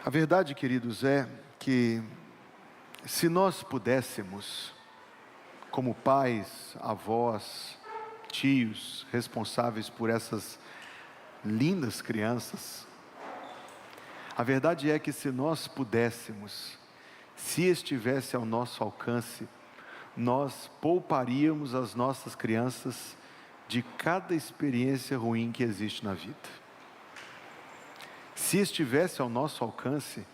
A verdade, queridos, é que se nós pudéssemos, como pais, avós, tios, responsáveis por essas lindas crianças, a verdade é que se nós pudéssemos, se estivesse ao nosso alcance, nós pouparíamos as nossas crianças de cada experiência ruim que existe na vida. Se estivesse ao nosso alcance,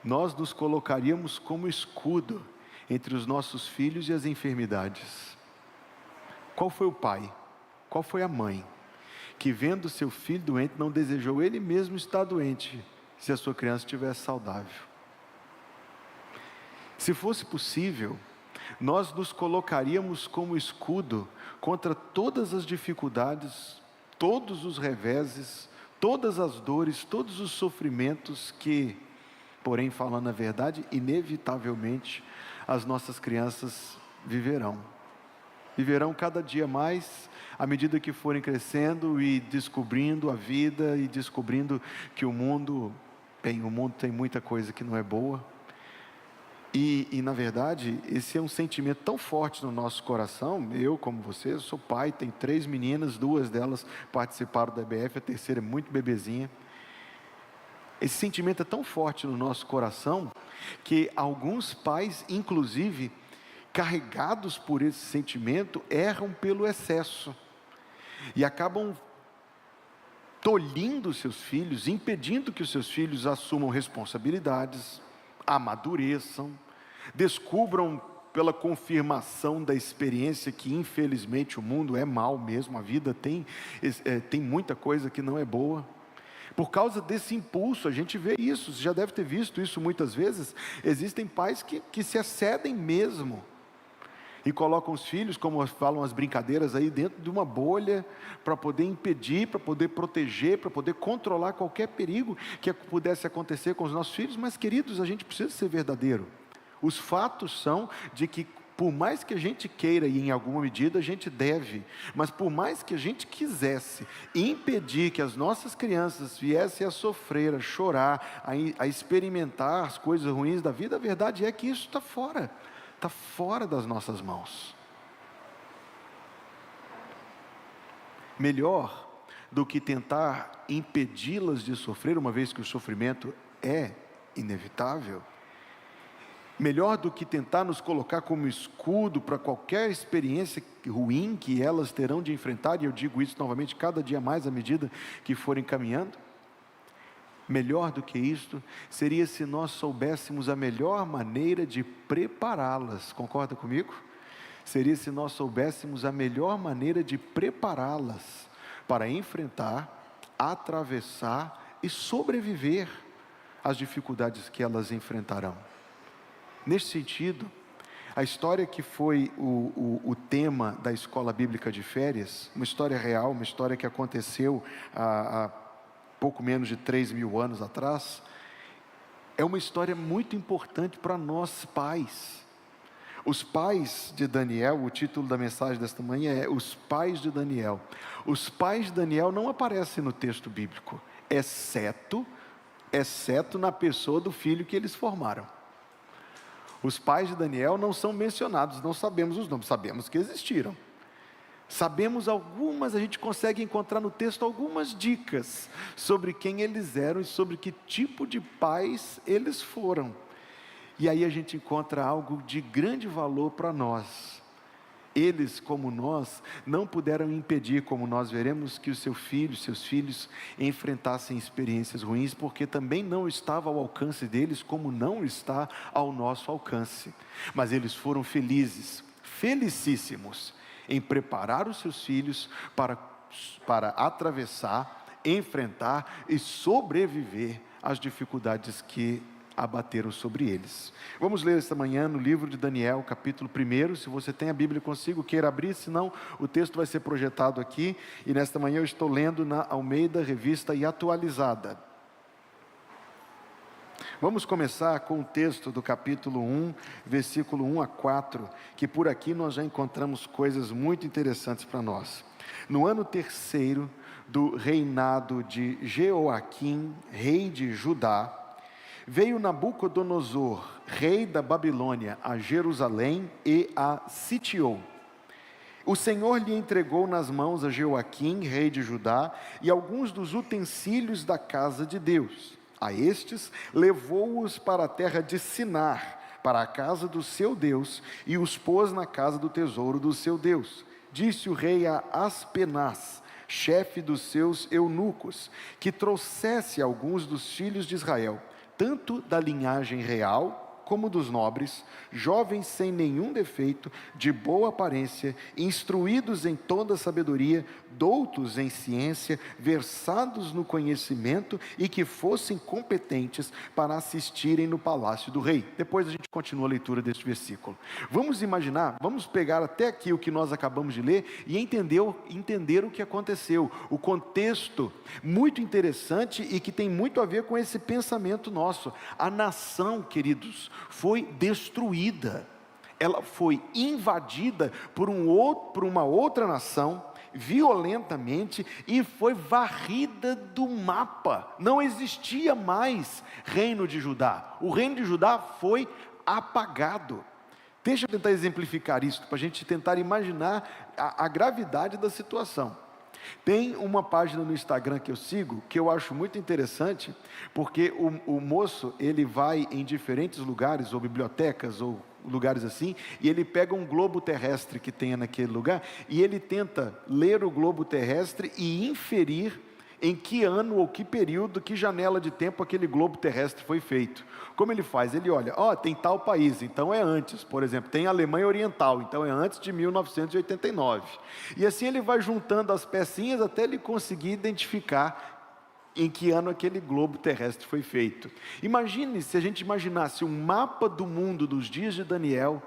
nós nos colocaríamos como escudo entre os nossos filhos e as enfermidades. Qual foi o pai? Qual foi a mãe que, vendo seu filho doente, não desejou ele mesmo estar doente, se a sua criança estivesse saudável? Se fosse possível, nós nos colocaríamos como escudo contra todas as dificuldades, todos os reveses, todas as dores, todos os sofrimentos que, porém, falando a verdade, inevitavelmente as nossas crianças viverão. Viverão cada dia mais, à medida que forem crescendo e descobrindo a vida e descobrindo que o mundo tem muita coisa que não é boa. E na verdade, esse é um sentimento tão forte no nosso coração. Eu, como você, eu sou pai, tenho 3 meninas, 2 delas participaram da EBF, a terceira é muito bebezinha. Esse sentimento é tão forte no nosso coração, que alguns pais, inclusive, carregados por esse sentimento, erram pelo excesso, e acabam tolhindo seus filhos, impedindo que os seus filhos assumam responsabilidades, amadureçam, descubram pela confirmação da experiência que infelizmente o mundo é mau mesmo, a vida tem muita coisa que não é boa. Por causa desse impulso, a gente vê isso, você já deve ter visto isso muitas vezes, existem pais que se excedem mesmo, e colocam os filhos, como falam as brincadeiras aí, dentro de uma bolha, para poder impedir, para poder proteger, para poder controlar qualquer perigo que pudesse acontecer com os nossos filhos. Mas, queridos, a gente precisa ser verdadeiro. Os fatos são de que, por mais que a gente queira, e em alguma medida a gente deve, mas por mais que a gente quisesse impedir que as nossas crianças viessem a sofrer, a chorar, a experimentar as coisas ruins da vida, a verdade é que isso está fora das nossas mãos. Melhor do que tentar impedi-las de sofrer, uma vez que o sofrimento é inevitável, melhor do que tentar nos colocar como escudo para qualquer experiência ruim que elas terão de enfrentar, e eu digo isso novamente cada dia mais à medida que forem caminhando, melhor do que isto seria se nós soubéssemos a melhor maneira de prepará-las. Concorda comigo? Seria se nós soubéssemos a melhor maneira de prepará-las para enfrentar, atravessar e sobreviver às dificuldades que elas enfrentarão. Neste sentido, a história que foi o tema da Escola Bíblica de Férias, uma história real, uma história que aconteceu há pouco menos de 3.000 anos atrás, é uma história muito importante para nós pais. Os pais de Daniel, o título da mensagem desta manhã é Os Pais de Daniel. Os pais de Daniel não aparecem no texto bíblico, exceto na pessoa do filho que eles formaram. Os pais de Daniel não são mencionados, não sabemos os nomes, sabemos que existiram. Sabemos algumas, a gente consegue encontrar no texto algumas dicas sobre quem eles eram e sobre que tipo de pais eles foram. E aí a gente encontra algo de grande valor para nós. Eles, como nós, não puderam impedir, como nós veremos, que seus filhos enfrentassem experiências ruins, porque também não estava ao alcance deles, como não está ao nosso alcance. Mas eles foram felizes, felicíssimos, em preparar os seus filhos para atravessar, enfrentar e sobreviver às dificuldades que abateram sobre eles. Vamos ler esta manhã no livro de Daniel, capítulo 1. Se você tem a Bíblia consigo, queira abrir, senão o texto vai ser projetado aqui, e nesta manhã eu estou lendo na Almeida Revista e Atualizada. Vamos começar com o texto do capítulo 1, versículo 1 a 4, que por aqui nós já encontramos coisas muito interessantes para nós. No ano 3º do reinado de Jeoaquim, rei de Judá, veio Nabucodonosor, rei da Babilônia, a Jerusalém e a sitiou. O Senhor lhe entregou nas mãos a Jeoaquim, rei de Judá, e alguns dos utensílios da casa de Deus. A estes levou-os para a terra de Sinar, para a casa do seu Deus, e os pôs na casa do tesouro do seu Deus. Disse o rei a Aspenaz, chefe dos seus eunucos, que trouxesse alguns dos filhos de Israel, tanto da linhagem real como dos nobres, jovens sem nenhum defeito, de boa aparência, instruídos em toda sabedoria, doutos em ciência, versados no conhecimento e que fossem competentes para assistirem no palácio do rei. Depois a gente continua a leitura deste versículo. Vamos imaginar, vamos pegar até aqui o que nós acabamos de ler e entender o que aconteceu, o contexto muito interessante e que tem muito a ver com esse pensamento nosso. A nação, queridos, foi destruída, ela foi invadida por uma outra nação, violentamente, e foi varrida do mapa. Não existia mais reino de Judá, o reino de Judá foi apagado. Deixa eu tentar exemplificar isso, para a gente tentar imaginar a gravidade da situação. Tem uma página no Instagram que eu sigo, que eu acho muito interessante, porque o moço, ele vai em diferentes lugares, ou bibliotecas, ou lugares assim, e ele pega um globo terrestre que tenha naquele lugar, e ele tenta ler o globo terrestre e inferir em que ano ou que período, que janela de tempo aquele globo terrestre foi feito. Como ele faz? Ele olha, tem tal país, então é antes. Por exemplo, tem a Alemanha Oriental, então é antes de 1989. E assim ele vai juntando as pecinhas até ele conseguir identificar em que ano aquele globo terrestre foi feito. Imagine se a gente imaginasse um mapa do mundo dos dias de Daniel,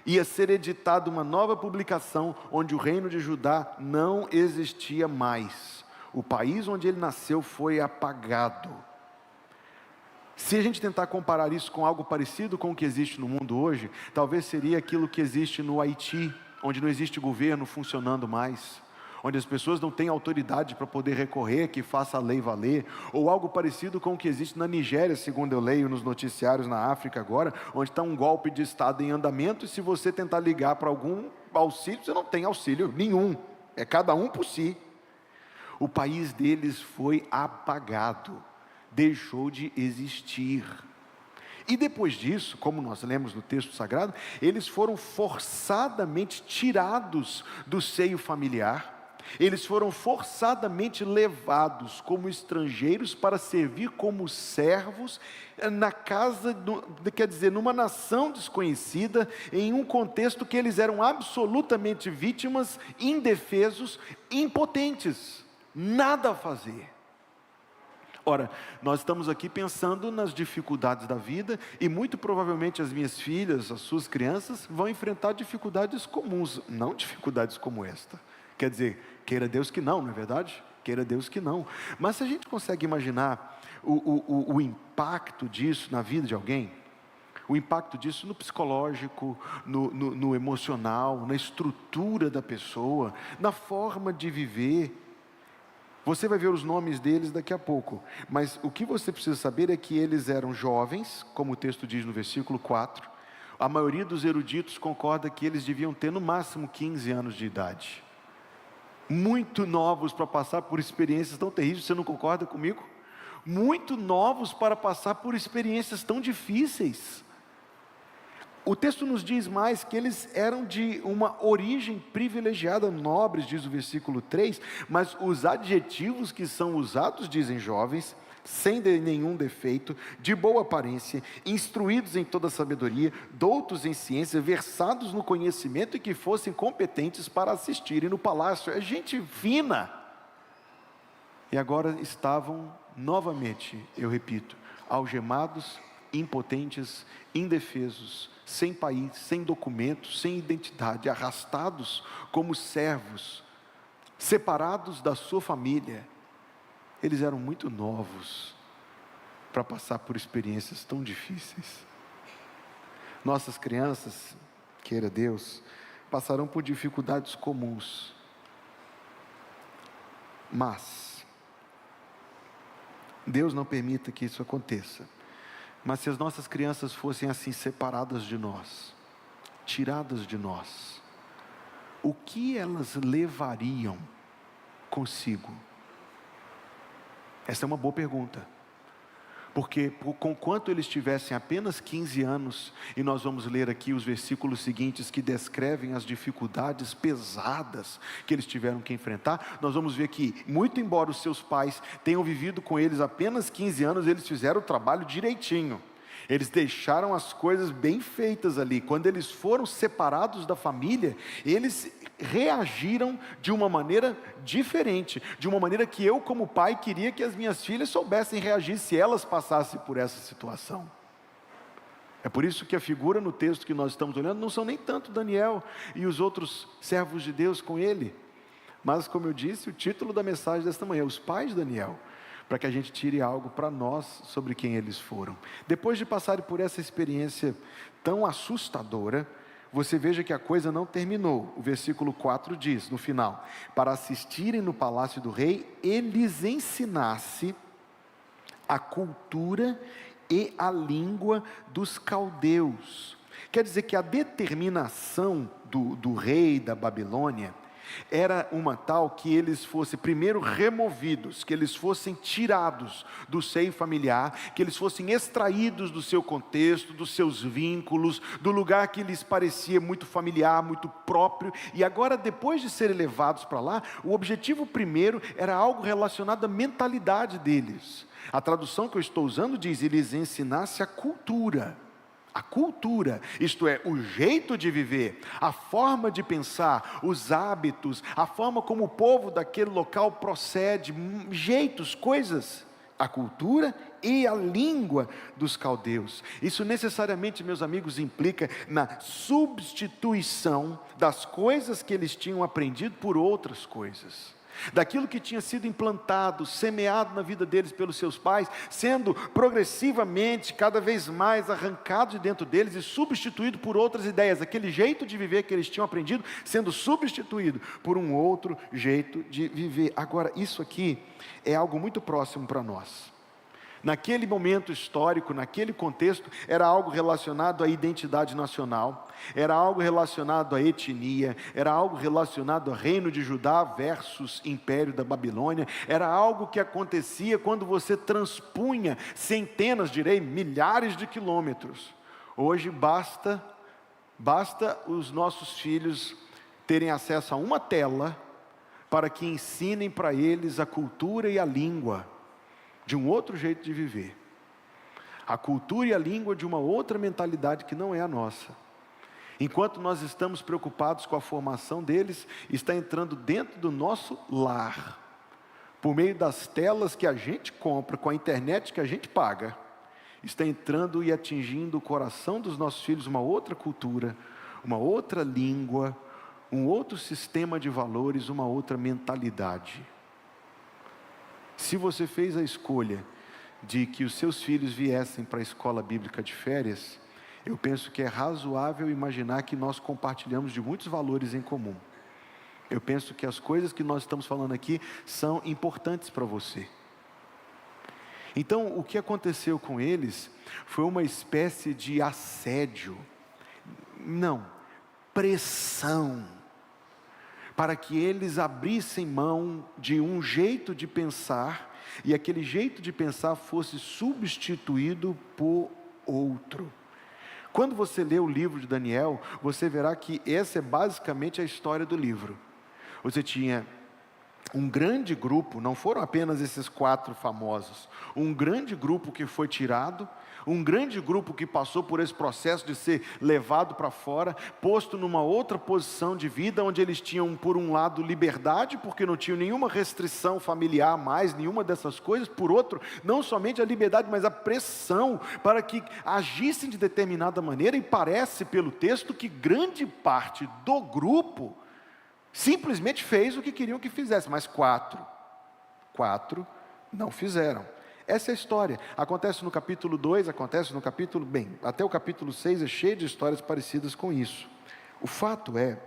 ia ser editada uma nova publicação, onde o reino de Judá não existia mais. O país onde ele nasceu foi apagado. Se a gente tentar comparar isso com algo parecido com o que existe no mundo hoje, talvez seria aquilo que existe no Haiti, onde não existe governo funcionando mais, onde as pessoas não têm autoridade para poder recorrer, que faça a lei valer, ou algo parecido com o que existe na Nigéria, segundo eu leio nos noticiários na África agora, onde está um golpe de Estado em andamento, e se você tentar ligar para algum auxílio, você não tem auxílio nenhum, é cada um por si. O país deles foi apagado, deixou de existir. E depois disso, como nós lemos no texto sagrado, eles foram forçadamente tirados do seio familiar, eles foram forçadamente levados como estrangeiros para servir como servos na casa, numa nação desconhecida, em um contexto que eles eram absolutamente vítimas, indefesos, impotentes. Nada a fazer. Ora, nós estamos aqui pensando nas dificuldades da vida, e muito provavelmente as minhas filhas, as suas crianças, vão enfrentar dificuldades comuns, não dificuldades como esta. Quer dizer, queira Deus que não é verdade? Queira Deus que não. Mas se a gente consegue imaginar o impacto disso na vida de alguém, o impacto disso no psicológico, no emocional, na estrutura da pessoa, na forma de viver. Você vai ver os nomes deles daqui a pouco, mas o que você precisa saber é que eles eram jovens, como o texto diz no versículo 4, a maioria dos eruditos concorda que eles deviam ter no máximo 15 anos de idade, muito novos para passar por experiências tão terríveis. Você não concorda comigo? Muito novos para passar por experiências tão difíceis. O texto nos diz mais que eles eram de uma origem privilegiada, nobres, diz o versículo 3, mas os adjetivos que são usados dizem jovens, sem nenhum defeito, de boa aparência, instruídos em toda sabedoria, doutos em ciência, versados no conhecimento e que fossem competentes para assistirem no palácio. É gente fina. E agora estavam novamente, eu repito, algemados, impotentes, indefesos, sem país, sem documentos, sem identidade, arrastados como servos, separados da sua família. Eles eram muito novos para passar por experiências tão difíceis. Nossas crianças, queira Deus, passarão por dificuldades comuns, mas Deus não permita que isso aconteça. Mas se as nossas crianças fossem assim separadas de nós, tiradas de nós, o que elas levariam consigo? Essa é uma boa pergunta. Porque conquanto eles tivessem apenas 15 anos, e nós vamos ler aqui os versículos seguintes que descrevem as dificuldades pesadas que eles tiveram que enfrentar, nós vamos ver que, muito embora os seus pais tenham vivido com eles apenas 15 anos, eles fizeram o trabalho direitinho. Eles deixaram as coisas bem feitas ali. Quando eles foram separados da família, eles reagiram de uma maneira diferente, de uma maneira que eu, como pai, queria que as minhas filhas soubessem reagir se elas passassem por essa situação. É por isso que a figura no texto que nós estamos olhando não são nem tanto Daniel e os outros servos de Deus com ele, mas, como eu disse, o título da mensagem desta manhã, os pais de Daniel, para que a gente tire algo para nós sobre quem eles foram. Depois de passarem por essa experiência tão assustadora, você veja que a coisa não terminou. O versículo 4 diz, no final: para assistirem no palácio do rei, eles ensinasse a cultura e a língua dos caldeus. Quer dizer que a determinação do rei da Babilônia era uma tal que eles fossem primeiro removidos, que eles fossem tirados do seio familiar, que eles fossem extraídos do seu contexto, dos seus vínculos, do lugar que lhes parecia muito familiar, muito próprio, e agora, depois de serem levados para lá, o objetivo primeiro era algo relacionado à mentalidade deles. A tradução que eu estou usando diz: eles ensinassem a cultura, isto é, o jeito de viver, a forma de pensar, os hábitos, a forma como o povo daquele local procede, jeitos, coisas, a cultura e a língua dos caldeus. Isso necessariamente, meus amigos, implica na substituição das coisas que eles tinham aprendido por outras coisas. Daquilo que tinha sido implantado, semeado na vida deles pelos seus pais, sendo progressivamente, cada vez mais arrancado de dentro deles e substituído por outras ideias. Aquele jeito de viver que eles tinham aprendido, sendo substituído por um outro jeito de viver. Agora, isso aqui é algo muito próximo para nós. Naquele momento histórico, naquele contexto, era algo relacionado à identidade nacional, era algo relacionado à etnia, era algo relacionado ao reino de Judá versus Império da Babilônia, era algo que acontecia quando você transpunha centenas, direi, milhares de quilômetros. Hoje basta os nossos filhos terem acesso a uma tela para que ensinem para eles a cultura e a língua de um outro jeito de viver, a cultura e a língua de uma outra mentalidade que não é a nossa. Enquanto nós estamos preocupados com a formação deles, está entrando dentro do nosso lar, por meio das telas que a gente compra, com a internet que a gente paga, está entrando e atingindo o coração dos nossos filhos uma outra cultura, uma outra língua, um outro sistema de valores, uma outra mentalidade. Se você fez a escolha de que os seus filhos viessem para a escola bíblica de férias, eu penso que é razoável imaginar que nós compartilhamos de muitos valores em comum. Eu penso que as coisas que nós estamos falando aqui são importantes para você. Então, o que aconteceu com eles foi uma espécie de assédio, pressão, para que eles abrissem mão de um jeito de pensar, e aquele jeito de pensar fosse substituído por outro. Quando você lê o livro de Daniel, você verá que essa é basicamente a história do livro. Você tinha um grande grupo, não foram apenas esses 4 famosos, um grande grupo que foi tirado, um grande grupo que passou por esse processo de ser levado para fora, posto numa outra posição de vida, onde eles tinham, por um lado, liberdade, porque não tinham nenhuma restrição familiar mais, nenhuma dessas coisas, por outro, não somente a liberdade, mas a pressão, para que agissem de determinada maneira, e parece pelo texto que grande parte do grupo simplesmente fez o que queriam que fizesse, mas 4 não fizeram. Essa é a história. Acontece no capítulo 2, acontece no capítulo, até o capítulo 6 é cheio de histórias parecidas com isso. O fato é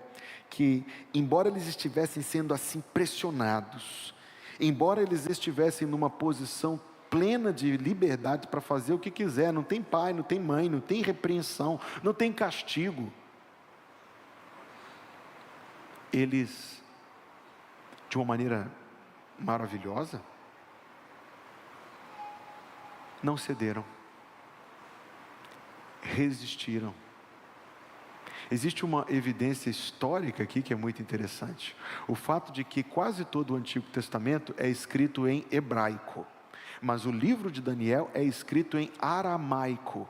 que, embora eles estivessem sendo assim pressionados, embora eles estivessem numa posição plena de liberdade para fazer o que quiser. Não tem pai, não tem mãe, não tem repreensão, não tem castigo. Eles, de uma maneira maravilhosa, não cederam, resistiram. Existe uma evidência histórica aqui que é muito interessante. O fato de que quase todo o Antigo Testamento é escrito em hebraico, mas o livro de Daniel é escrito em aramaico.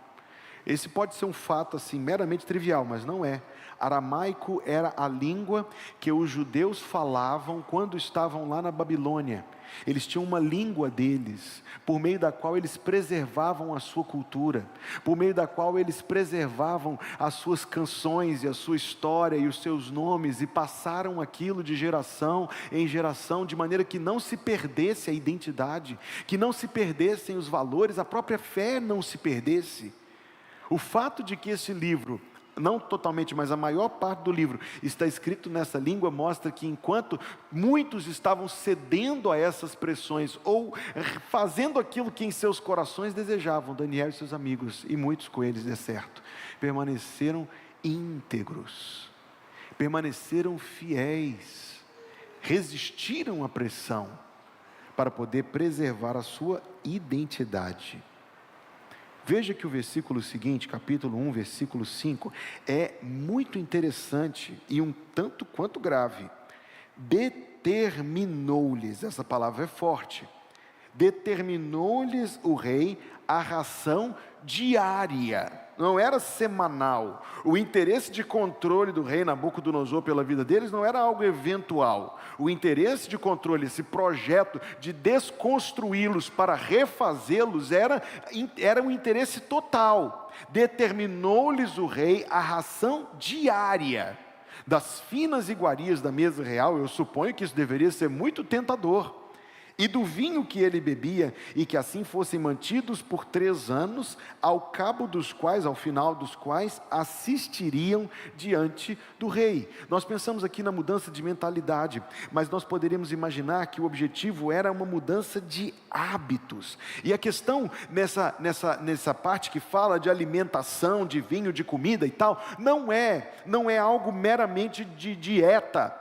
Esse pode ser um fato assim meramente trivial, mas não é. Aramaico era a língua que os judeus falavam quando estavam lá na Babilônia. Eles tinham uma língua deles, por meio da qual eles preservavam a sua cultura, por meio da qual eles preservavam as suas canções e a sua história e os seus nomes, e passaram aquilo de geração em geração, de maneira que não se perdesse a identidade, que não se perdessem os valores, a própria fé não se perdesse. O fato de que esse livro, não totalmente, mas a maior parte do livro está escrito nessa língua, mostra que enquanto muitos estavam cedendo a essas pressões, ou fazendo aquilo que em seus corações desejavam, Daniel e seus amigos, e muitos com eles, é certo, permaneceram íntegros, permaneceram fiéis, resistiram à pressão, para poder preservar a sua identidade. Veja que o versículo seguinte, capítulo 1, versículo 5, é muito interessante e um tanto quanto grave. Determinou-lhes, essa palavra é forte, determinou-lhes o rei a ração diária, não era semanal. O interesse de controle do rei Nabucodonosor pela vida deles não era algo eventual. O interesse de controle, esse projeto de desconstruí-los para refazê-los, era um interesse total. Determinou-lhes o rei a ração diária das finas iguarias da mesa real. Eu suponho que isso deveria ser muito tentador. E do vinho que ele bebia, e que assim fossem mantidos por 3 anos, ao final dos quais assistiriam diante do rei. Nós pensamos aqui na mudança de mentalidade, mas nós poderíamos imaginar que o objetivo era uma mudança de hábitos. E a questão nessa parte que fala de alimentação, de vinho, de comida e tal, não é algo meramente de dieta,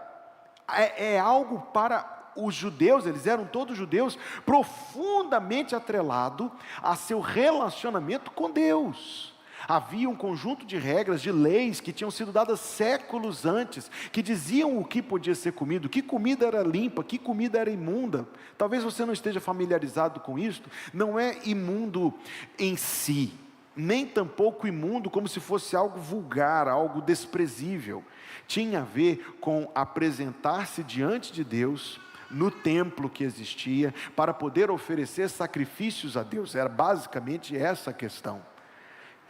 é algo para os judeus. Eles eram todos judeus, profundamente atrelado a seu relacionamento com Deus. Havia um conjunto de regras, de leis que tinham sido dadas séculos antes, que diziam o que podia ser comido, que comida era limpa, que comida era imunda. Talvez você não esteja familiarizado com isso. Não é imundo em si, nem tampouco imundo como se fosse algo vulgar, algo desprezível. Tinha a ver com apresentar-se diante de Deus, no templo que existia, para poder oferecer sacrifícios a Deus. Era basicamente essa a questão.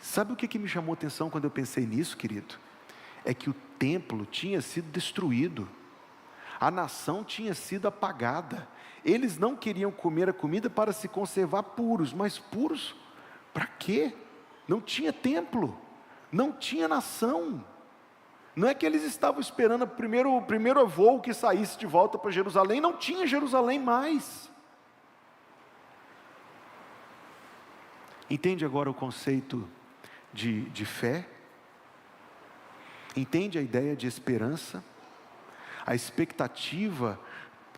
Sabe o que me chamou a atenção quando eu pensei nisso, querido? É que o templo tinha sido destruído, a nação tinha sido apagada. Eles não queriam comer a comida para se conservar puros, mas puros para quê? Não tinha templo, não tinha nação. Não é que eles estavam esperando o primeiro voo que saísse de volta para Jerusalém. Não tinha Jerusalém mais. Entende agora o conceito de fé? Entende a ideia de esperança? A expectativa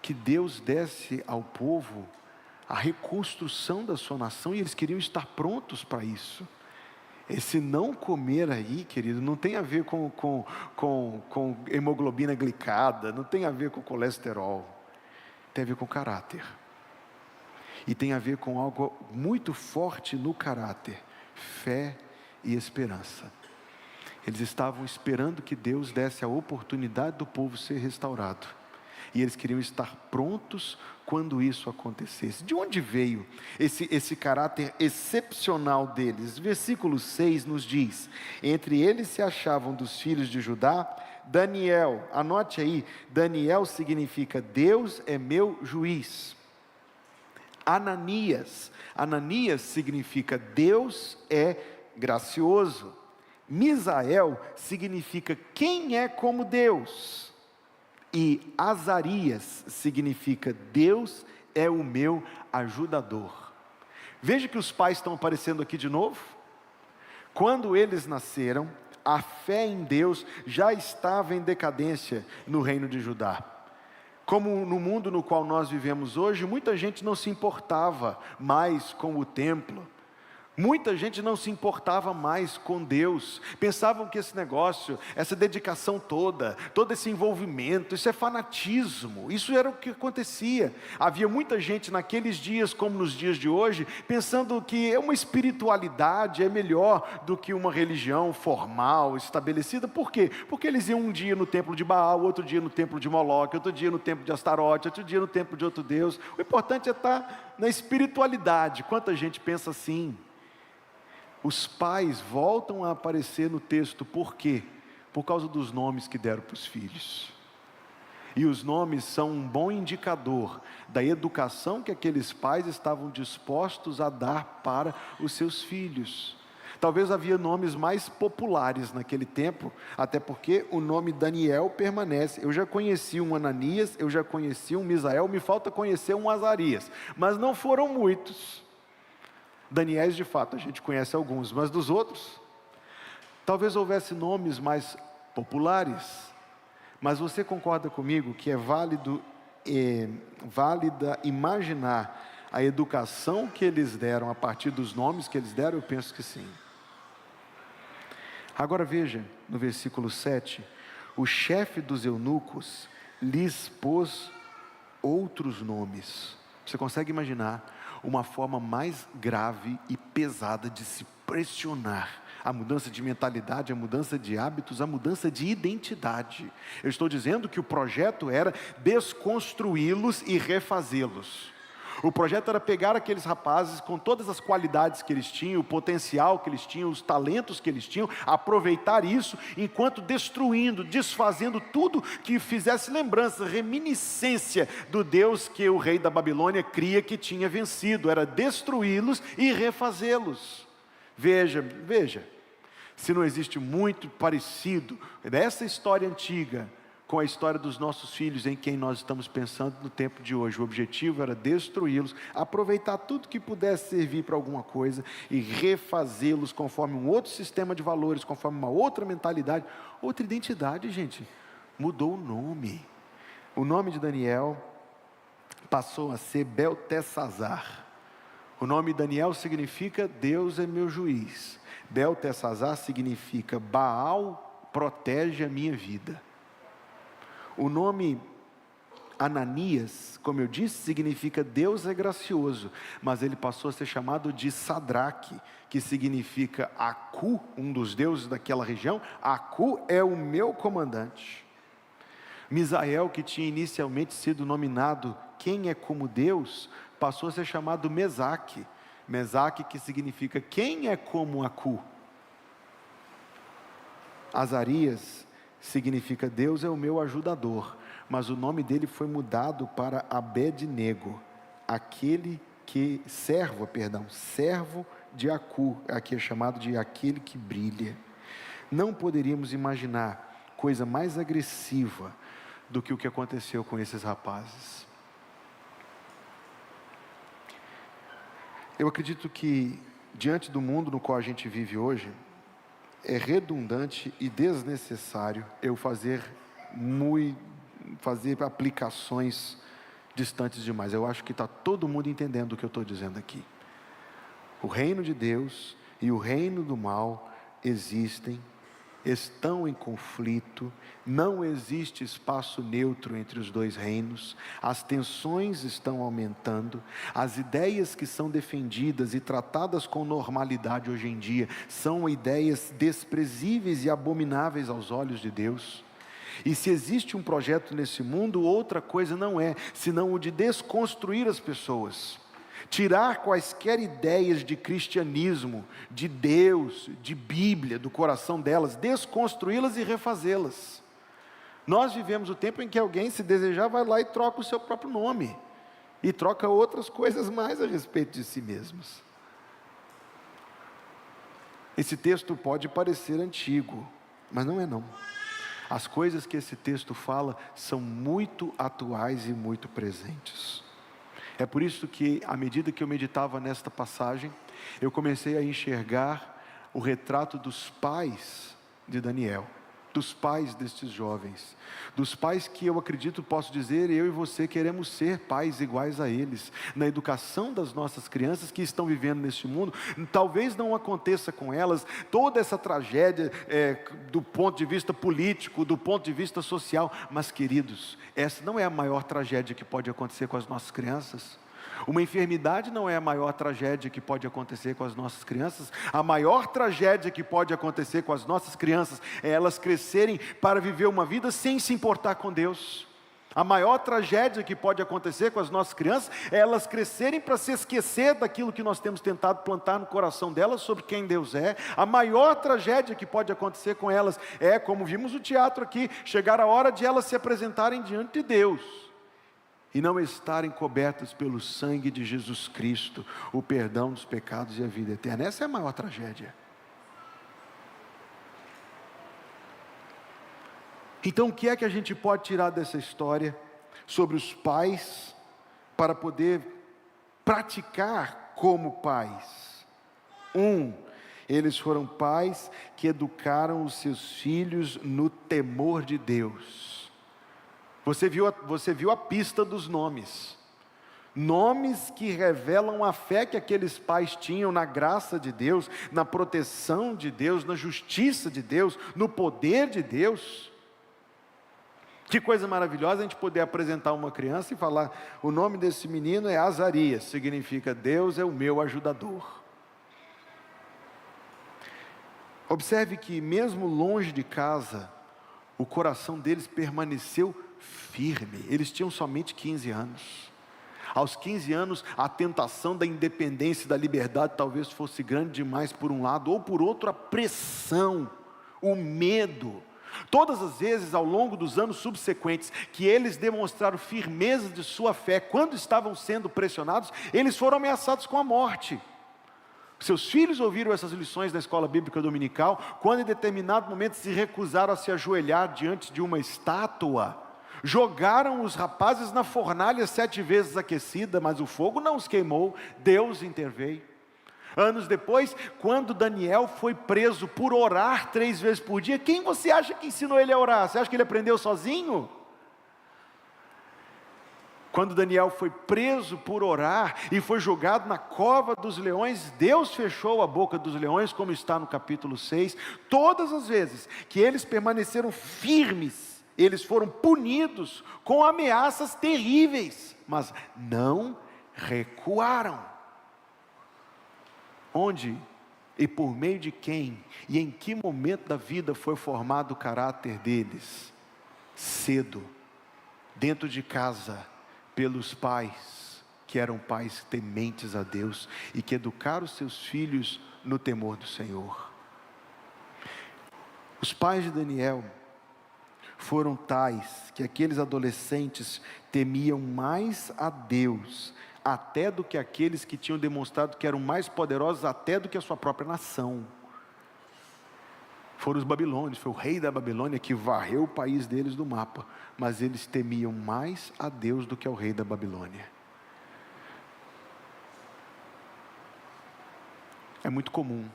que Deus desse ao povo a reconstrução da sua nação, e eles queriam estar prontos para isso. Esse não comer aí, querido, não tem a ver com hemoglobina glicada, não tem a ver com colesterol, tem a ver com caráter, e tem a ver com algo muito forte no caráter: fé e esperança. Eles estavam esperando que Deus desse a oportunidade do povo ser restaurado, e eles queriam estar prontos quando isso acontecesse. De onde veio esse caráter excepcional deles? Versículo 6 nos diz: entre eles se achavam dos filhos de Judá, Daniel. Anote aí, Daniel significa Deus é meu juiz. Ananias significa Deus é gracioso. Misael significa quem é como Deus. E Azarias significa Deus é o meu ajudador. Veja que os pais estão aparecendo aqui de novo. Quando eles nasceram, a fé em Deus já estava em decadência no reino de Judá. Como no mundo no qual nós vivemos hoje, muita gente não se importava mais com o templo. Muita gente não se importava mais com Deus, pensavam que esse negócio, essa dedicação toda, todo esse envolvimento, isso é fanatismo, isso era o que acontecia. Havia muita gente naqueles dias, como nos dias de hoje, pensando que uma espiritualidade é melhor do que uma religião formal, estabelecida. Por quê? Porque eles iam um dia no templo de Baal, outro dia no templo de Moloque, outro dia no templo de Astarote, outro dia no templo de outro Deus. O importante é estar na espiritualidade. Quanta gente pensa assim? Os pais voltam a aparecer no texto, por quê? Por causa dos nomes que deram para os filhos. E os nomes são um bom indicador da educação que aqueles pais estavam dispostos a dar para os seus filhos. Talvez havia nomes mais populares naquele tempo, até porque o nome Daniel permanece. Eu já conheci um Ananias, eu já conheci um Misael, me falta conhecer um Azarias, mas não foram muitos. Daniéis, de fato, a gente conhece alguns, mas dos outros, talvez houvesse nomes mais populares, mas você concorda comigo que é válida imaginar a educação que eles deram a partir dos nomes que eles deram? Eu penso que sim. Agora veja, no versículo 7, o chefe dos eunucos lhes pôs outros nomes. Você consegue imaginar uma forma mais grave e pesada de se pressionar? A mudança de mentalidade, a mudança de hábitos, a mudança de identidade. Eu estou dizendo que o projeto era desconstruí-los e refazê-los. O projeto era pegar aqueles rapazes com todas as qualidades que eles tinham, o potencial que eles tinham, os talentos que eles tinham, aproveitar isso, enquanto destruindo, desfazendo tudo que fizesse lembrança, reminiscência do Deus que o rei da Babilônia cria que tinha vencido. Era destruí-los e refazê-los. Veja, se não existe muito parecido dessa história antiga com a história dos nossos filhos, em quem nós estamos pensando no tempo de hoje. O objetivo era destruí-los, aproveitar tudo que pudesse servir para alguma coisa e refazê-los conforme um outro sistema de valores, conforme uma outra mentalidade, outra identidade, gente. Mudou o nome. O nome de Daniel passou a ser Beltesazar. O nome Daniel significa Deus é meu juiz. Beltesazar significa Baal protege a minha vida. O nome Ananias, como eu disse, significa Deus é gracioso, mas ele passou a ser chamado de Sadraque, que significa Acu, um dos deuses daquela região. Acu é o meu comandante. Misael, que tinha inicialmente sido nominado quem é como Deus, passou a ser chamado Mesaque. Mesaque, que significa quem é como Acu. Azarias significa Deus é o meu ajudador, mas o nome dele foi mudado para Abed-nego, servo de Acu, aqui é chamado de aquele que brilha. Não poderíamos imaginar coisa mais agressiva do que o que aconteceu com esses rapazes. Eu acredito que, diante do mundo no qual a gente vive hoje, é redundante e desnecessário eu fazer aplicações distantes demais. Eu acho que está todo mundo entendendo o que eu estou dizendo aqui. O reino de Deus e o reino do mal estão em conflito, não existe espaço neutro entre os dois reinos, as tensões estão aumentando, as ideias que são defendidas e tratadas com normalidade hoje em dia, são ideias desprezíveis e abomináveis aos olhos de Deus. E se existe um projeto nesse mundo, outra coisa não é, senão o de desconstruir as pessoas, tirar quaisquer ideias de cristianismo, de Deus, de Bíblia, do coração delas, desconstruí-las e refazê-las. Nós vivemos o tempo em que alguém, se desejar, vai lá e troca o seu próprio nome, e troca outras coisas mais a respeito de si mesmos. Esse texto pode parecer antigo, mas não é não. As coisas que esse texto fala são muito atuais e muito presentes. É por isso que, à medida que eu meditava nesta passagem, eu comecei a enxergar o retrato dos pais de Daniel, dos pais destes jovens, dos pais que eu acredito, posso dizer, eu e você queremos ser pais iguais a eles, na educação das nossas crianças que estão vivendo neste mundo. Talvez não aconteça com elas toda essa tragédia do ponto de vista político, do ponto de vista social, mas queridos, essa não é a maior tragédia que pode acontecer com as nossas crianças. Uma enfermidade não é a maior tragédia que pode acontecer com as nossas crianças. A maior tragédia que pode acontecer com as nossas crianças é elas crescerem para viver uma vida sem se importar com Deus. A maior tragédia que pode acontecer com as nossas crianças é elas crescerem para se esquecer daquilo que nós temos tentado plantar no coração delas sobre quem Deus é. A maior tragédia que pode acontecer com elas é, como vimos no teatro aqui, chegar a hora de elas se apresentarem diante de Deus e não estarem cobertas pelo sangue de Jesus Cristo, o perdão dos pecados e a vida eterna. Essa é a maior tragédia. Então, o que é que a gente pode tirar dessa história sobre os pais para poder praticar como pais? Eles foram pais que educaram os seus filhos no temor de Deus. Você viu a pista dos nomes. Nomes que revelam a fé que aqueles pais tinham na graça de Deus, na proteção de Deus, na justiça de Deus, no poder de Deus. Que coisa maravilhosa a gente poder apresentar uma criança e falar: o nome desse menino é Azarias, significa Deus é o meu ajudador. Observe que mesmo longe de casa, o coração deles permaneceu firme. Eles tinham somente 15 anos. Aos 15 anos, a tentação da independência e da liberdade talvez fosse grande demais por um lado, ou por outro, a pressão, o medo. Todas as vezes ao longo dos anos subsequentes que eles demonstraram firmeza de sua fé, quando estavam sendo pressionados, eles foram ameaçados com a morte. Seus filhos ouviram essas lições da escola bíblica dominical, quando em determinado momento se recusaram a se ajoelhar diante de uma estátua. Jogaram os rapazes na fornalha 7 vezes aquecida, mas o fogo não os queimou, Deus interveio. Anos depois, quando Daniel foi preso por orar 3 vezes por dia, quem você acha que ensinou ele a orar? Você acha que ele aprendeu sozinho? Quando Daniel foi preso por orar e foi jogado na cova dos leões, Deus fechou a boca dos leões, como está no capítulo 6. Todas as vezes que eles permaneceram firmes, eles foram punidos com ameaças terríveis, mas não recuaram. Onde e por meio de quem e em que momento da vida foi formado o caráter deles? Cedo, dentro de casa, pelos pais, que eram pais tementes a Deus e que educaram seus filhos no temor do Senhor. Os pais de Daniel foram tais que aqueles adolescentes temiam mais a Deus, até do que aqueles que tinham demonstrado que eram mais poderosos até do que a sua própria nação. Foram os babilônios, foi o rei da Babilônia que varreu o país deles do mapa, mas eles temiam mais a Deus do que ao rei da Babilônia. É muito comum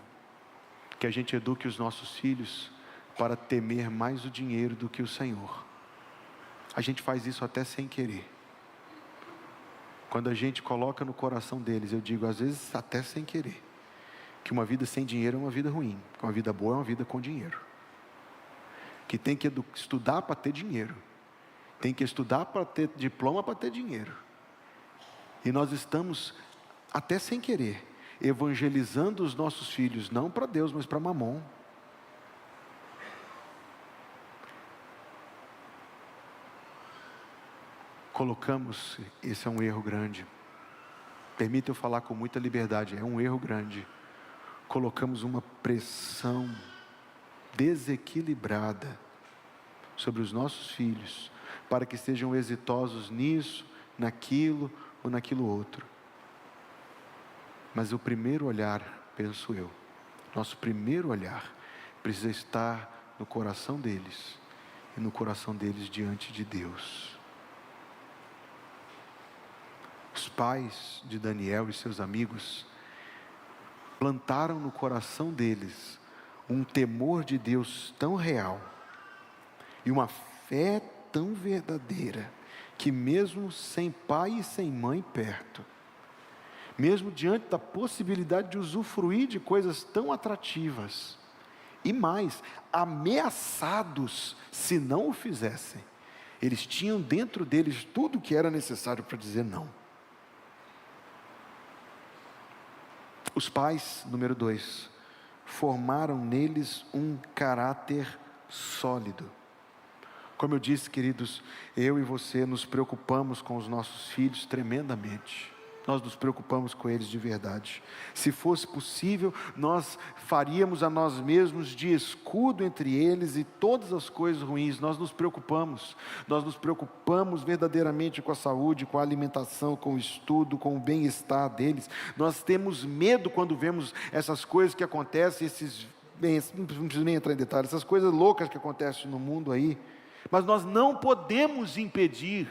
que a gente eduque os nossos filhos para temer mais o dinheiro do que o Senhor. A gente faz isso até sem querer. Quando a gente coloca no coração deles, eu digo às vezes até sem querer, que uma vida sem dinheiro é uma vida ruim, que uma vida boa é uma vida com dinheiro. Que tem que estudar para ter dinheiro, tem que estudar para ter diploma para ter dinheiro. E nós estamos, até sem querer, evangelizando os nossos filhos, não para Deus, mas para Mamon. Colocamos, esse é um erro grande, permita eu falar com muita liberdade, é um erro grande. Colocamos uma pressão desequilibrada sobre os nossos filhos, para que sejam exitosos nisso, naquilo ou naquilo outro. Mas o primeiro olhar, penso eu, nosso primeiro olhar, precisa estar no coração deles, e no coração deles diante de Deus. os pais de Daniel e seus amigos plantaram no coração deles um temor de Deus tão real e uma fé tão verdadeira, que mesmo sem pai e sem mãe perto, mesmo diante da possibilidade de usufruir de coisas tão atrativas, e mais, ameaçados se não o fizessem, eles tinham dentro deles tudo o que era necessário para dizer não. Os pais, número 2, formaram neles um caráter sólido. Como eu disse, queridos, eu e você nos preocupamos com os nossos filhos tremendamente. Nós nos preocupamos com eles de verdade. Se fosse possível, nós faríamos a nós mesmos de escudo entre eles e todas as coisas ruins. Nós nos preocupamos verdadeiramente com a saúde, com a alimentação, com o estudo, com o bem-estar deles. Nós temos medo quando vemos essas coisas que acontecem, não preciso nem entrar em detalhes, essas coisas loucas que acontecem no mundo aí. Mas nós não podemos impedir.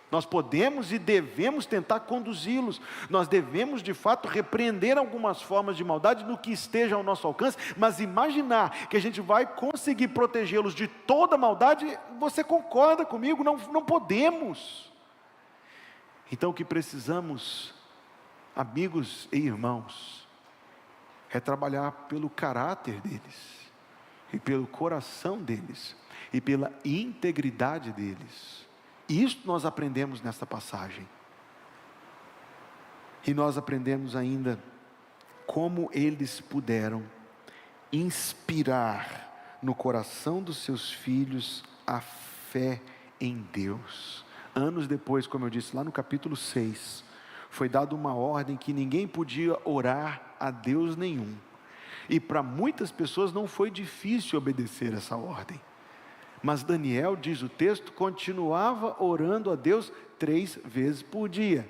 Nós podemos e devemos tentar conduzi-los. Nós devemos de fato repreender algumas formas de maldade no que esteja ao nosso alcance, mas imaginar que a gente vai conseguir protegê-los de toda maldade, você concorda comigo? Não podemos. Então o que precisamos, amigos e irmãos, é trabalhar pelo caráter deles, e pelo coração deles, e pela integridade deles. E isso nós aprendemos nesta passagem. E nós aprendemos ainda como eles puderam inspirar no coração dos seus filhos a fé em Deus. Anos depois, como eu disse lá no capítulo 6, foi dada uma ordem que ninguém podia orar a Deus nenhum. E para muitas pessoas não foi difícil obedecer essa ordem. Mas Daniel, diz o texto, continuava orando a Deus 3 vezes por dia.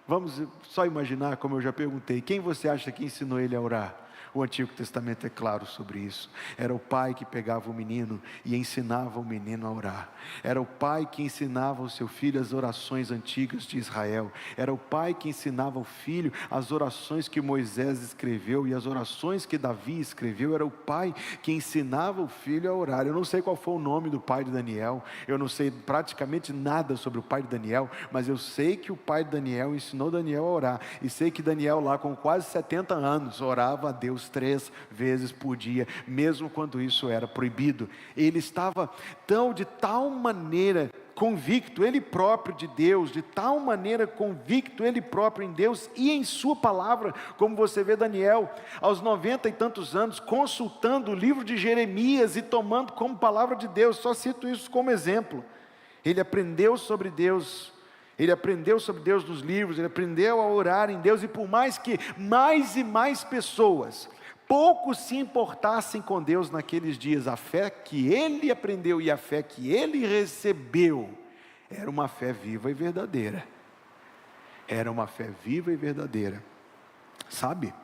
Vamos só imaginar, como eu já perguntei, quem você acha que ensinou ele a orar? O Antigo Testamento é claro sobre isso. Era o pai que pegava o menino e ensinava o menino a orar. Era o pai que ensinava o seu filho as orações antigas de Israel. Era o pai que ensinava ao filho as orações que Moisés escreveu e as orações que Davi escreveu. Era o pai que ensinava o filho a orar. Eu não sei qual foi o nome do pai de Daniel. Eu não sei praticamente nada sobre o pai de Daniel, mas eu sei que o pai de Daniel ensinou Daniel a orar. E sei que Daniel lá com quase 70 anos orava a Deus 3 vezes por dia, mesmo quando isso era proibido. Ele estava de tal maneira convicto, ele próprio de Deus, de tal maneira convicto ele próprio em Deus e em sua palavra, como você vê Daniel, aos 90 e tantos anos, consultando o livro de Jeremias e tomando como palavra de Deus. Só cito isso como exemplo. Ele aprendeu sobre Deus nos livros, ele aprendeu a orar em Deus, e por mais que mais e mais pessoas poucos se importassem com Deus naqueles dias, a fé que ele aprendeu e a fé que ele recebeu, era uma fé viva e verdadeira. Era uma fé viva e verdadeira. Sabe?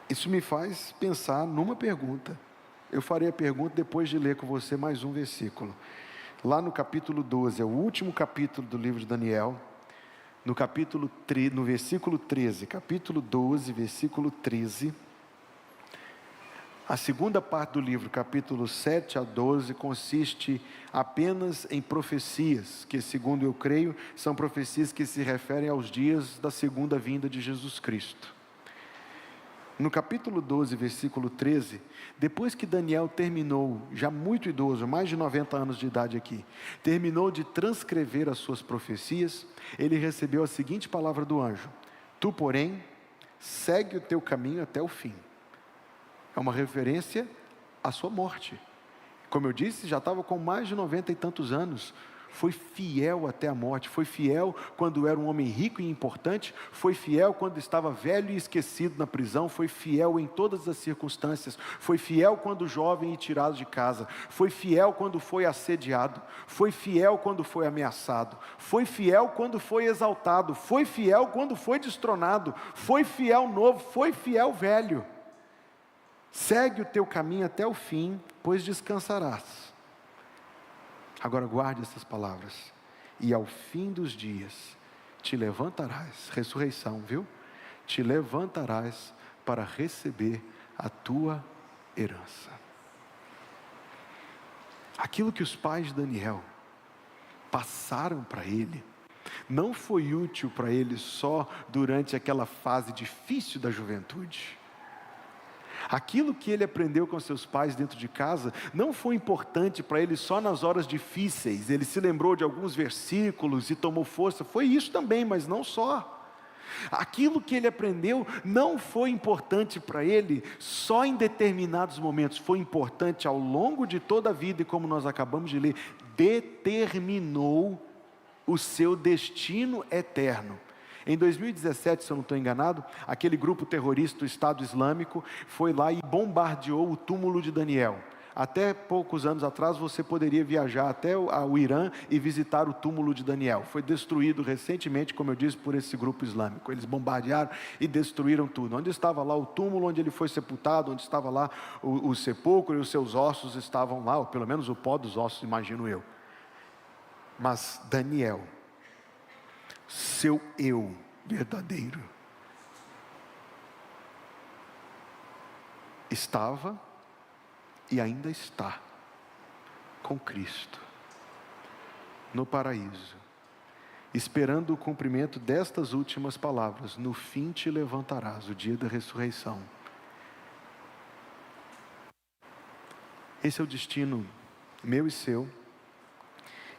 Isso me faz pensar numa pergunta. Eu farei a pergunta depois de ler com você mais um versículo. Lá no capítulo 12, é o último capítulo do livro de Daniel, no versículo 13, capítulo 12, versículo 13, a segunda parte do livro, capítulo 7 a 12, consiste apenas em profecias, que segundo eu creio, são profecias que se referem aos dias da segunda vinda de Jesus Cristo. No capítulo 12, versículo 13, depois que Daniel terminou, já muito idoso, mais de 90 anos de idade aqui, terminou de transcrever as suas profecias, ele recebeu a seguinte palavra do anjo: tu, porém, segue o teu caminho até o fim. É uma referência à sua morte. Como eu disse, já estava com mais de 90 e tantos anos. Foi fiel até a morte, foi fiel quando era um homem rico e importante, foi fiel quando estava velho e esquecido na prisão, foi fiel em todas as circunstâncias, foi fiel quando jovem e tirado de casa, foi fiel quando foi assediado, foi fiel quando foi ameaçado, foi fiel quando foi exaltado, foi fiel quando foi destronado, foi fiel novo, foi fiel velho. Segue o teu caminho até o fim, pois descansarás. Agora guarde essas palavras: e ao fim dos dias te levantarás, ressurreição, viu? Te levantarás para receber a tua herança. Aquilo que os pais de Daniel passaram para ele, não foi útil para ele só durante aquela fase difícil da juventude. Aquilo que ele aprendeu com seus pais dentro de casa, não foi importante para ele só nas horas difíceis. Ele se lembrou de alguns versículos e tomou força, foi isso também, mas não só. Aquilo que ele aprendeu não foi importante para ele só em determinados momentos, foi importante ao longo de toda a vida, e como nós acabamos de ler, determinou o seu destino eterno. Em 2017, se eu não estou enganado, aquele grupo terrorista do Estado Islâmico foi lá e bombardeou o túmulo de Daniel. Até poucos anos atrás você poderia viajar até o Irã e visitar o túmulo de Daniel. Foi destruído recentemente, como eu disse, por esse grupo islâmico. Eles bombardearam e destruíram tudo. Onde estava lá o túmulo, onde ele foi sepultado, onde estava lá o sepulcro, e os seus ossos estavam lá, ou pelo menos o pó dos ossos, imagino eu. Mas Daniel, seu eu verdadeiro, estava e ainda está com Cristo no paraíso, esperando o cumprimento destas últimas palavras: no fim te levantarás, o dia da ressurreição. Esse é o destino meu e seu,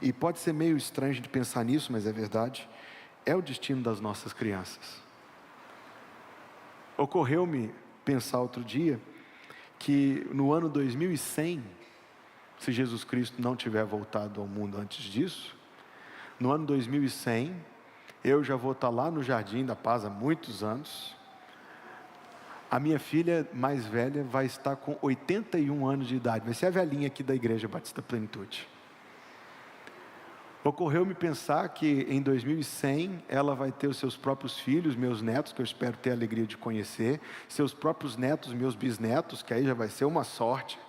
e pode ser meio estranho de pensar nisso, mas é verdade. É o destino das nossas crianças. Ocorreu-me pensar outro dia que no ano 2100, se Jesus Cristo não tiver voltado ao mundo antes disso, no ano 2100, eu já vou estar lá no Jardim da Paz há muitos anos. A minha filha mais velha vai estar com 81 anos de idade, vai ser a velhinha aqui da Igreja Batista Plenitude. Ocorreu-me pensar que em 2100 ela vai ter os seus próprios filhos, meus netos, que eu espero ter a alegria de conhecer, seus próprios netos, meus bisnetos, que aí já vai ser uma sorte.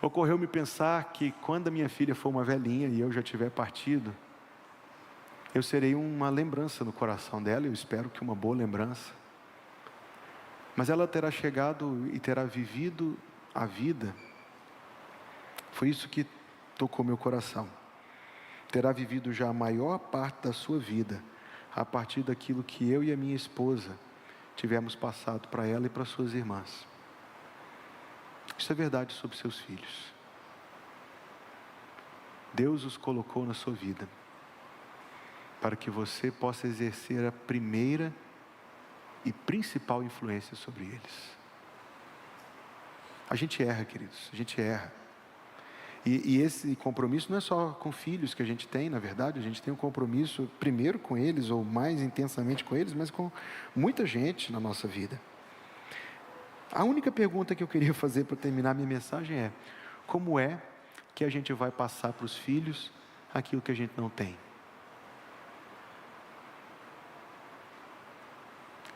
Ocorreu-me pensar que quando a minha filha for uma velhinha e eu já tiver partido, eu serei uma lembrança no coração dela, eu espero que uma boa lembrança. Mas ela terá chegado e terá vivido a vida. Foi isso que tocou meu coração. Terá vivido já a maior parte da sua vida a partir daquilo que eu e a minha esposa tivemos passado para ela e para suas irmãs. Isso é verdade sobre seus filhos. Deus os colocou na sua vida para que você possa exercer a primeira e principal influência sobre eles. A gente erra, queridos, a gente erra. E esse compromisso não é só com filhos que a gente tem, na verdade, a gente tem um compromisso primeiro com eles, ou mais intensamente com eles, mas com muita gente na nossa vida. A única pergunta que eu queria fazer para terminar minha mensagem é: como é que a gente vai passar para os filhos aquilo que a gente não tem?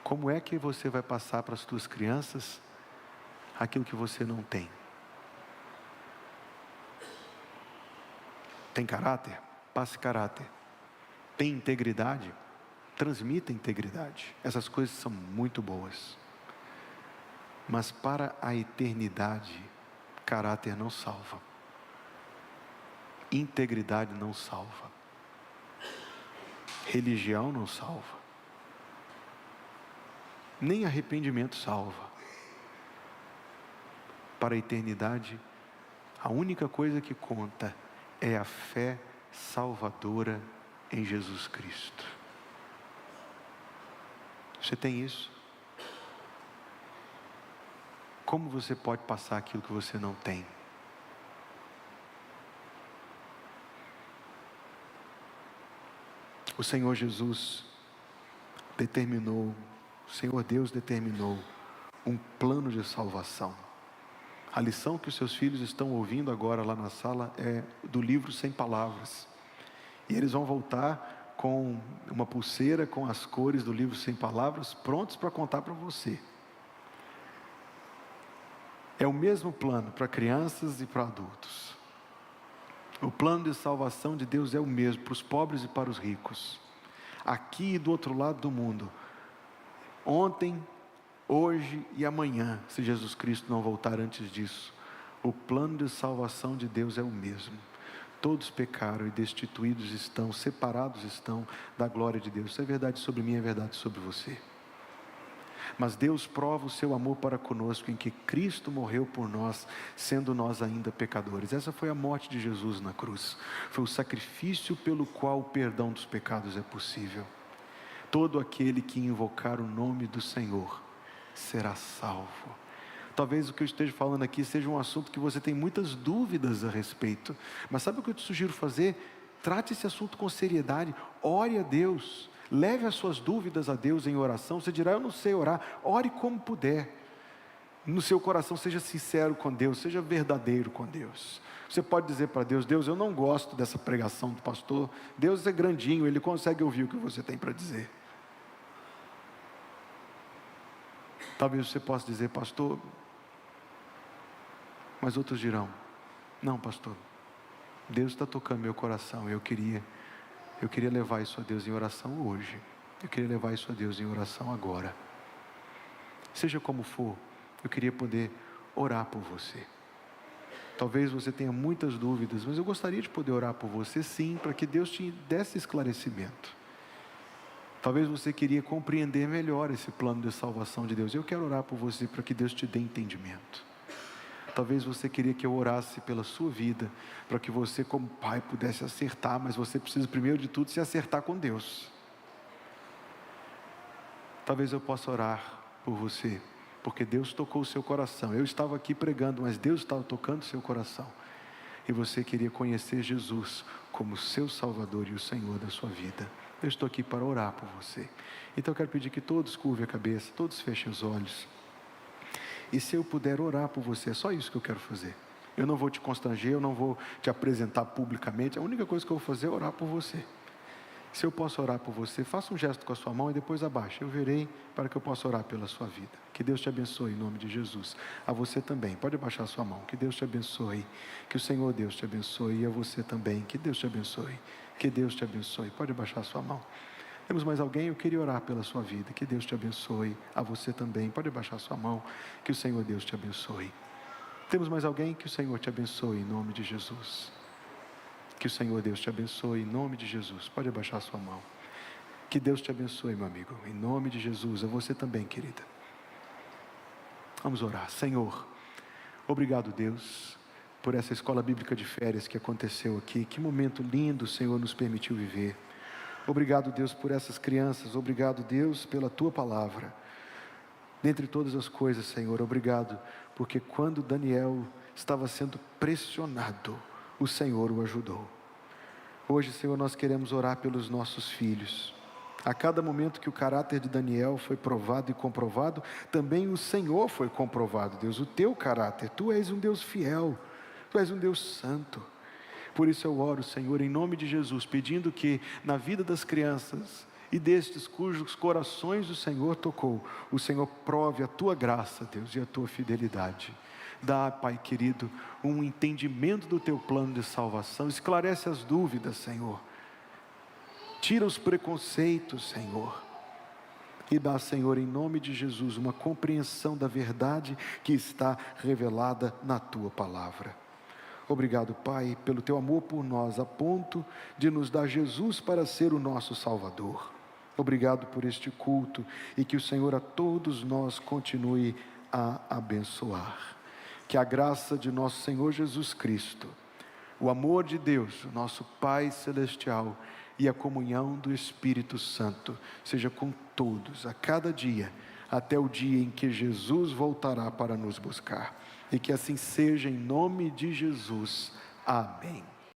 Como é que você vai passar para as suas crianças aquilo que você não tem? Tem caráter? Passe caráter. Tem integridade? Transmita integridade. Essas coisas são muito boas. Mas para a eternidade, caráter não salva. Integridade não salva. Religião não salva. Nem arrependimento salva. Para a eternidade, a única coisa que conta é a fé salvadora em Jesus Cristo. Você tem isso? Como você pode passar aquilo que você não tem? O Senhor Jesus determinou, o Senhor Deus determinou um plano de salvação. A lição que os seus filhos estão ouvindo agora lá na sala é do livro Sem Palavras. E eles vão voltar com uma pulseira com as cores do livro Sem Palavras, prontos para contar para você. É o mesmo plano para crianças e para adultos. O plano de salvação de Deus é o mesmo para os pobres e para os ricos, aqui e do outro lado do mundo, ontem, hoje e amanhã, se Jesus Cristo não voltar antes disso. O plano de salvação de Deus é o mesmo. Todos pecaram e destituídos estão, separados estão da glória de Deus. Isso é verdade sobre mim, é verdade sobre você. Mas Deus prova o seu amor para conosco em que Cristo morreu por nós, sendo nós ainda pecadores. Essa foi a morte de Jesus na cruz. Foi o sacrifício pelo qual o perdão dos pecados é possível. Todo aquele que invocar o nome do Senhor será salvo. Talvez o que eu esteja falando aqui seja um assunto que você tem muitas dúvidas a respeito. Mas sabe o que eu te sugiro fazer? Trate esse assunto com seriedade. Ore a Deus. Leve as suas dúvidas a Deus em oração. Você dirá, eu não sei orar. Ore como puder. No seu coração, seja sincero com Deus. Seja verdadeiro com Deus. Você pode dizer para Deus, Deus, eu não gosto dessa pregação do pastor. Deus é grandinho, Ele consegue ouvir o que você tem para dizer. Talvez você possa dizer, pastor, mas outros dirão, não pastor, Deus está tocando meu coração, eu queria levar isso a Deus em oração hoje, eu queria levar isso a Deus em oração agora. Seja como for, eu queria poder orar por você. Talvez você tenha muitas dúvidas, mas eu gostaria de poder orar por você sim, para que Deus te desse esclarecimento. Talvez você queria compreender melhor esse plano de salvação de Deus. Eu quero orar por você para que Deus te dê entendimento. Talvez você queria que eu orasse pela sua vida, para que você como pai pudesse acertar, mas você precisa primeiro de tudo se acertar com Deus. Talvez eu possa orar por você, porque Deus tocou o seu coração. Eu estava aqui pregando, mas Deus estava tocando o seu coração. E você queria conhecer Jesus como seu Salvador e o Senhor da sua vida. Eu estou aqui para orar por você. Então eu quero pedir que todos curvem a cabeça, todos fechem os olhos. E se eu puder orar por você, é só isso que eu quero fazer. Eu não vou te constranger, eu não vou te apresentar publicamente. A única coisa que eu vou fazer é orar por você. Se eu posso orar por você, faça um gesto com a sua mão e depois abaixe. Eu verei para que eu possa orar pela sua vida. Que Deus te abençoe em nome de Jesus. A você também, pode abaixar a sua mão. Que Deus te abençoe. Que o Senhor Deus te abençoe. E a você também, que Deus te abençoe. Que Deus te abençoe. Pode abaixar a sua mão. Temos mais alguém? Eu queria orar pela sua vida. Que Deus te abençoe. A você também. Pode abaixar a sua mão. Que o Senhor Deus te abençoe. Temos mais alguém? Que o Senhor te abençoe em nome de Jesus. Que o Senhor Deus te abençoe em nome de Jesus. Pode abaixar a sua mão. Que Deus te abençoe, meu amigo. Em nome de Jesus. A você também, querida. Vamos orar. Senhor, obrigado, Deus, por essa escola bíblica de férias que aconteceu aqui. Que momento lindo o Senhor nos permitiu viver. Obrigado, Deus, por essas crianças. Obrigado, Deus, pela Tua palavra. Dentre todas as coisas, Senhor, obrigado, porque quando Daniel estava sendo pressionado, o Senhor o ajudou. Hoje, Senhor, nós queremos orar pelos nossos filhos. A cada momento que o caráter de Daniel foi provado e comprovado, também o Senhor foi comprovado, Deus, o Teu caráter. Tu és um Deus fiel, Tu és um Deus santo. Por isso eu oro, Senhor, em nome de Jesus, pedindo que na vida das crianças e destes cujos corações o Senhor tocou, o Senhor prove a Tua graça, Deus, e a Tua fidelidade. Dá, Pai querido, um entendimento do Teu plano de salvação, esclarece as dúvidas, Senhor. Tira os preconceitos, Senhor. E dá, Senhor, em nome de Jesus, uma compreensão da verdade que está revelada na Tua palavra. Obrigado, Pai, pelo Teu amor por nós, a ponto de nos dar Jesus para ser o nosso Salvador. Obrigado por este culto e que o Senhor a todos nós continue a abençoar. Que a graça de nosso Senhor Jesus Cristo, o amor de Deus, nosso Pai Celestial, e a comunhão do Espírito Santo seja com todos, a cada dia, até o dia em que Jesus voltará para nos buscar. E que assim seja em nome de Jesus. Amém.